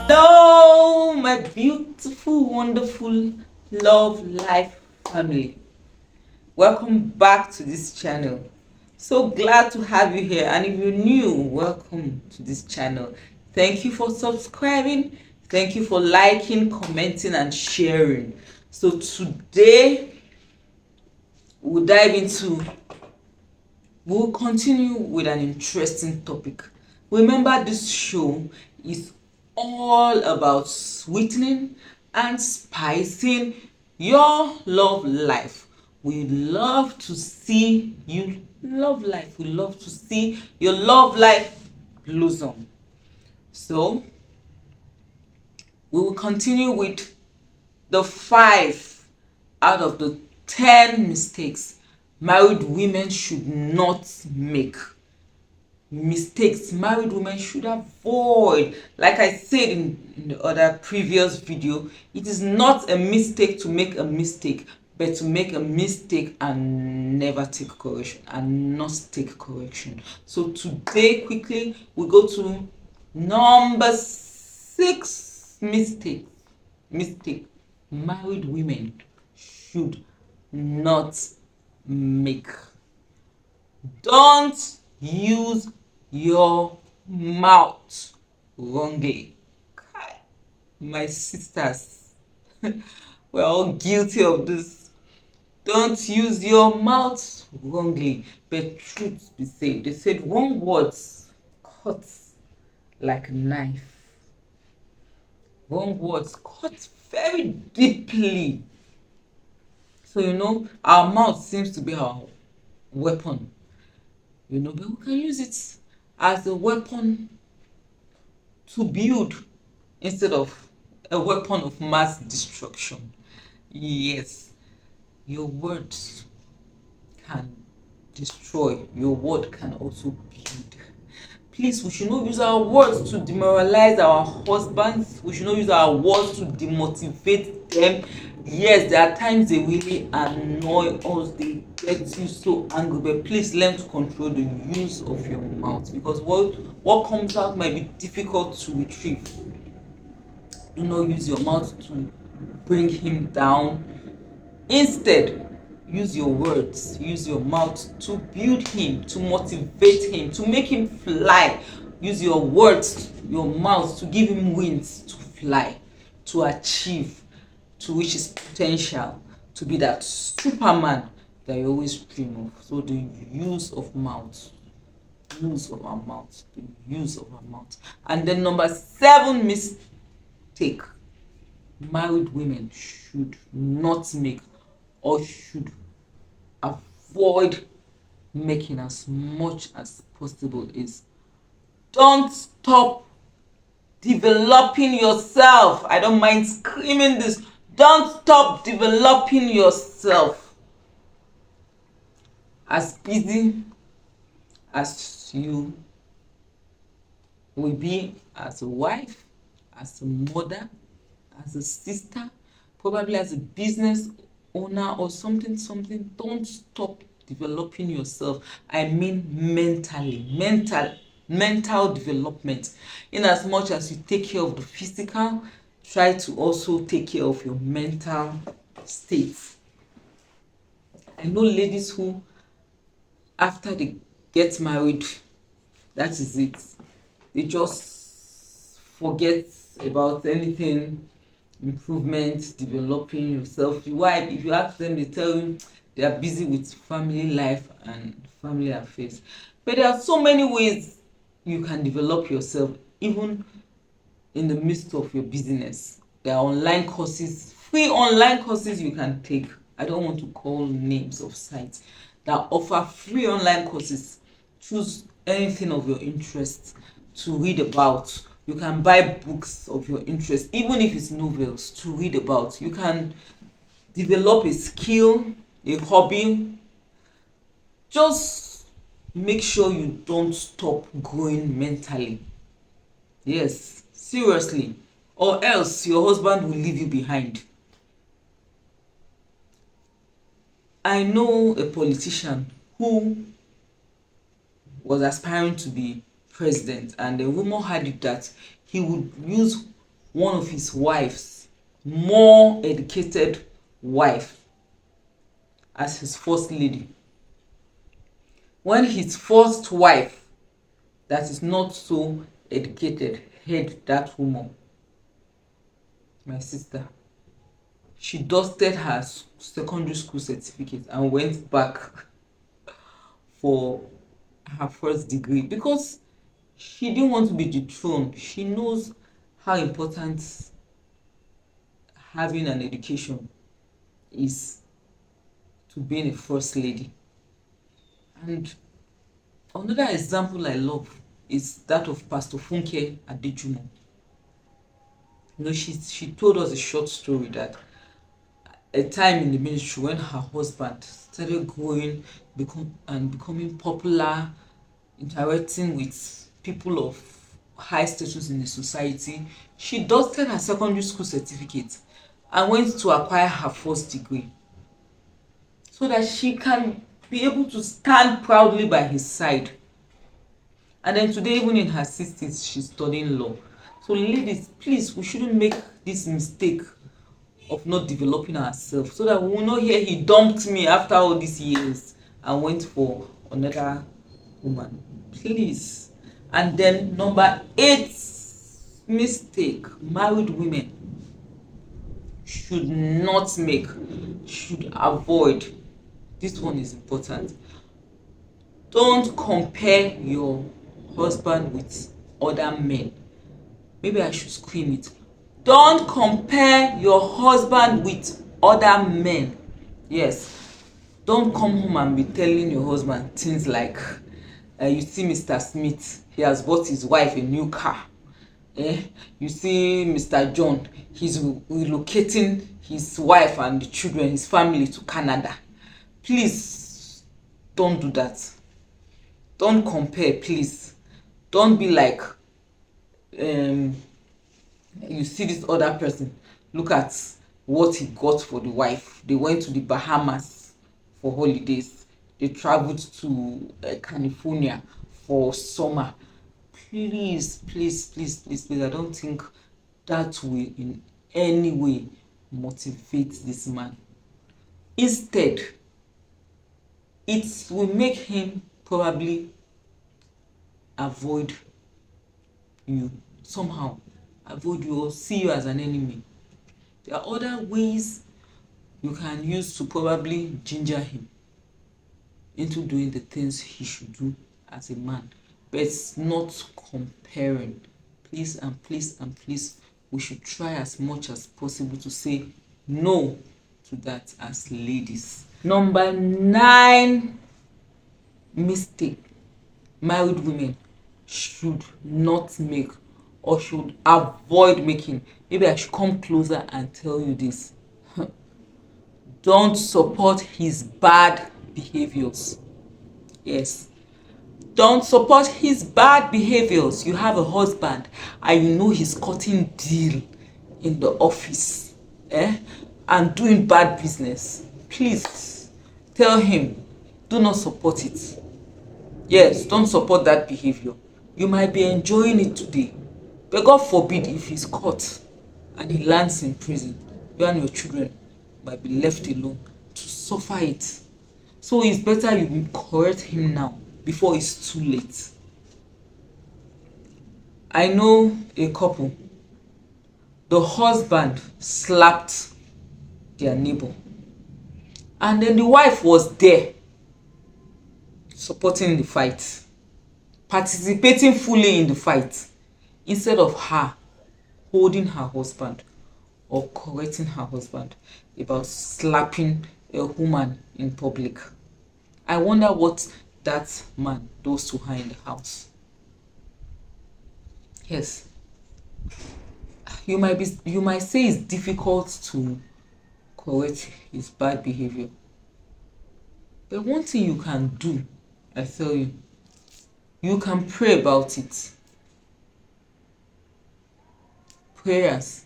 Hello, my beautiful, wonderful love life family. Welcome back to this channel. So glad to have you here. And if you're new, welcome to this channel. Thank you for subscribing. Thank you for liking, commenting, and sharing. So today we'll continue with an interesting topic. Remember, this show is all about sweetening and spicing your love life. We love to see you love life. We love to see your love life blossom. So we will continue with the 5 out of the 10 mistakes married women should not make. Mistakes married women should avoid. Like I said in the other previous video, it is not a mistake to make a mistake, but to make a mistake and never take correction and not take correction. So today, quickly, we go to number 6 mistake married women should not make. Don't use your mouth wrongly. My sisters, we're all guilty of this. Don't use your mouth wrongly, but truth be said. They said wrong words cut like a knife. Wrong words cut very deeply. So our mouth seems to be our weapon. But we can use it as a weapon to build instead of a weapon of mass destruction. Yes, your words can destroy, your word can also build. Please, we should not use our words to demoralize our husbands. We should not use our words to demotivate them. Yes, there are times they really annoy us, they get you so angry, but please learn to control the use of your mouth, because what comes out might be difficult to retrieve. Do not use your mouth to bring him down. Instead, use your words, use your mouth to build him, to motivate him, to make him fly. Use your words, your mouth, to give him wings to fly, to achieve, to reach his potential, to be that Superman that you always dream of. So the use of mouth, use of our mouth, the use of our mouth. And then number 7 mistake married women should not make, or should avoid making as much as possible, is don't stop developing yourself. I don't mind screaming this. Don't stop developing yourself. As busy as you will be as a wife, as a mother, as a sister, probably as a business owner or something, don't stop developing yourself. I mean mentally, mental development. In as much as you take care of the physical, try to also take care of your mental state. I know ladies who, after they get married, that is it. They just forget about anything improvement, developing yourself. Why? If you ask them, they tell you they are busy with family life and family affairs. But there are so many ways you can develop yourself, even in the midst of your business. There are online courses, free online courses you can take. I don't want to call names of sites that offer free online courses. Choose anything of your interest to read about. You can buy books of your interest, even if it's novels, to read about. You can develop a skill, a hobby. Just make sure you don't stop growing mentally. Yes, seriously, or else your husband will leave you behind. I know a politician who was aspiring to be president, and the rumor had it that he would use one of his wives, more educated wife, as his first lady, when his first wife that is not so educated heard that woman, my sister, she dusted her secondary school certificate and went back for her first degree because she didn't want to be dethroned. She knows how important having an education is to being a first lady. And another example I love is that of Pastor Funke Adejumo. She told us a short story that a time in the ministry when her husband started growing becoming popular, interacting with people of high status in the society, she dusted her secondary school certificate and went to acquire her first degree so that she can be able to stand proudly by his side. And then today, even in her 60s, she's studying law. So ladies, please, we shouldn't make this mistake of not developing ourselves, so that we will not hear he dumped me after all these years and went for another woman. Please. And then number 8 mistake married women should not make, should avoid. This one is important. Don't compare your husband with other men. Maybe I should scream it. Don't compare your husband with other men. Yes. Don't come home and be telling your husband things like, you see Mr. Smith, he has bought his wife a new car. You see Mr. John, he's relocating his wife and the children, his family to Canada. Please don't do that. Don't compare, please. Don't be like, you see this other person, look at what he got for the wife. They went to the Bahamas for holidays. They traveled to California for summer. Please, please, please, please, please, I don't think that will in any way motivate this man. Instead, it will make him probably avoid you somehow, avoid you or see you as an enemy. There are other ways you can use to probably ginger him into doing the things he should do as a man, but it's not comparing. Please and please and please, we should try as much as possible to say no to that as ladies. Number 9 mistake married women should not make or should avoid making. Maybe I should come closer and tell you this. Don't support his bad behaviors. Yes. Don't support his bad behaviors. You have a husband and you know he's cutting deal in the office, and doing bad business. Please tell him, do not support it. Yes, don't support that behavior. You might be enjoying it today, but God forbid if he's caught and he lands in prison, you and your children might be left alone to suffer it. So it's better you correct him now before it's too late. I know a couple, the husband slapped their neighbor, and then the wife was there supporting the fight, participating fully in the fight, instead of her holding her husband or correcting her husband about slapping a woman in public. I wonder what that man does to her in the house. Yes, you might say it's difficult to correct his bad behavior, but one thing you can do, I tell you, you can pray about it. Prayers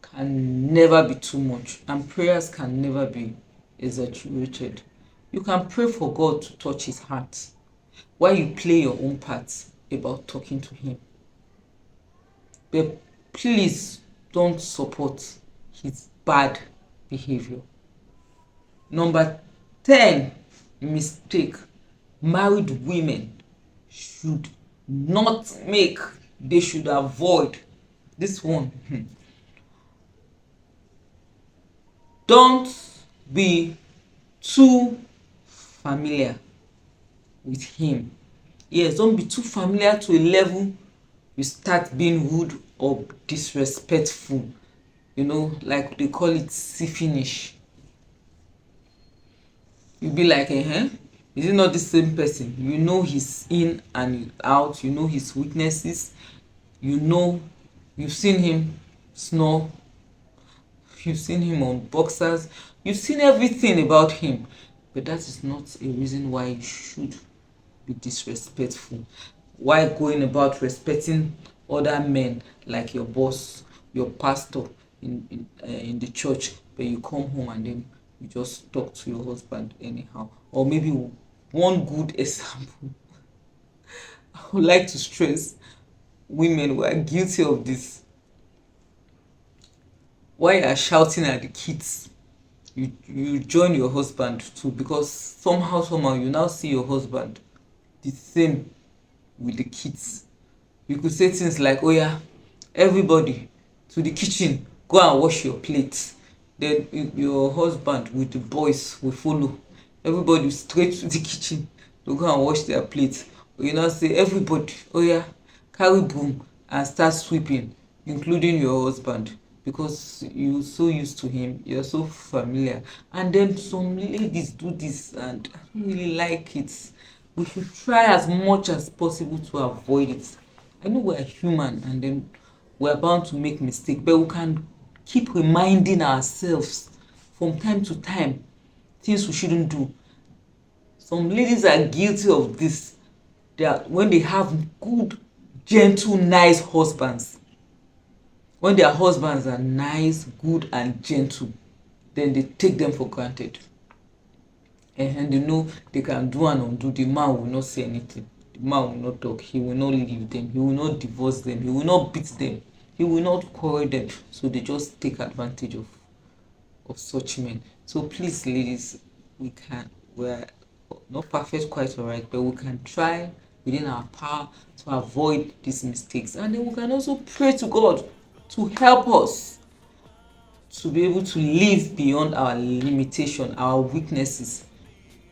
can never be too much, and prayers can never be exaggerated. You can pray for God to touch his heart while you play your own part about talking to him. But please don't support his bad behavior. Number 10 mistake married women should not make, they should avoid. This one, don't be too familiar with him. Yes, don't be too familiar to a level you start being rude or disrespectful. Like they call it see finish. You be like, is it not the same person? You know he's in and out, you know his weaknesses, you've seen him snore, you've seen him on boxers, you've seen everything about him. But that is not a reason why you should be disrespectful. Why going about respecting other men like your boss, your pastor in the church, but you come home and then you just talk to your husband anyhow? Or maybe one good example I would like to stress women who are guilty of this. Why you are shouting at the kids, you join your husband too, because somehow you now see your husband the same with the kids. You could say things like, oh yeah, everybody to the kitchen, go and wash your plates. Then your husband with the boys will follow. Everybody straight to the kitchen to go and wash their plates. Or you now say, everybody, oh yeah, carry broom and start sweeping, including your husband, because you're so used to him, you're so familiar. And then some ladies do this and I don't really like it. We should try as much as possible to avoid it. I know we're human and then we're bound to make mistakes, but we can keep reminding ourselves from time to time things we shouldn't do. Some ladies are guilty of this. When they have good, gentle, nice husbands, when their husbands are nice, good, and gentle, then they take them for granted. And they know they can do and undo. The man will not say anything. The man will not talk. He will not leave them. He will not divorce them. He will not beat them. He will not quarrel them. So they just take advantage of such men. So please, ladies, we're not perfect, quite alright, but we can try within our power to avoid these mistakes. And then we can also pray to God to help us to be able to live beyond our limitation, our weaknesses,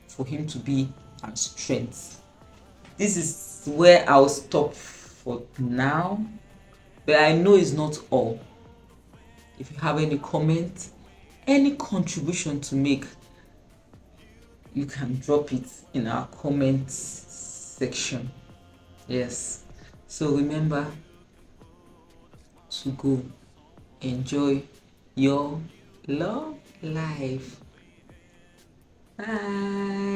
for him to be our strength. This is where I'll stop for now, but I know it's not all. If you have any comment, any contribution to make, you can drop it in our comments section. Yes, so remember to go enjoy your love life. Bye.